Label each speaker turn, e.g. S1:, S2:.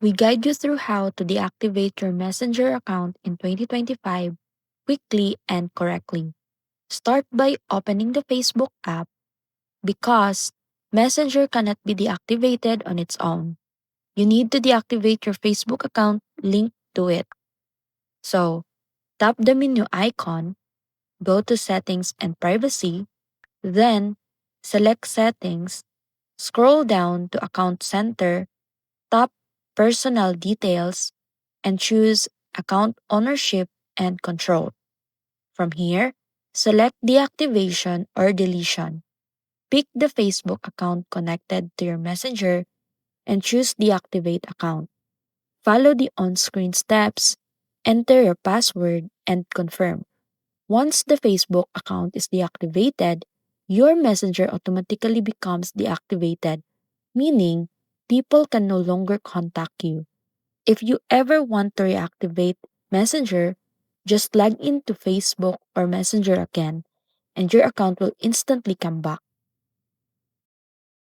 S1: We guide you through how to deactivate your Messenger account in 2025 quickly and correctly. Start by opening the Facebook app because Messenger cannot be deactivated on its own. You need to deactivate your Facebook account linked to it. So, tap the menu icon, go to Settings and Privacy, then select Settings, scroll down to Account Center, tap Personal Details, and choose Account Ownership and Control. From here, select Deactivation or Deletion. Pick the Facebook account connected to your Messenger and choose Deactivate Account. Follow the on-screen steps, enter your password, and confirm. Once the Facebook account is deactivated, your Messenger automatically becomes deactivated, meaning people can no longer contact you. If you ever want to reactivate Messenger, just log into Facebook or Messenger again, and your account will instantly come back.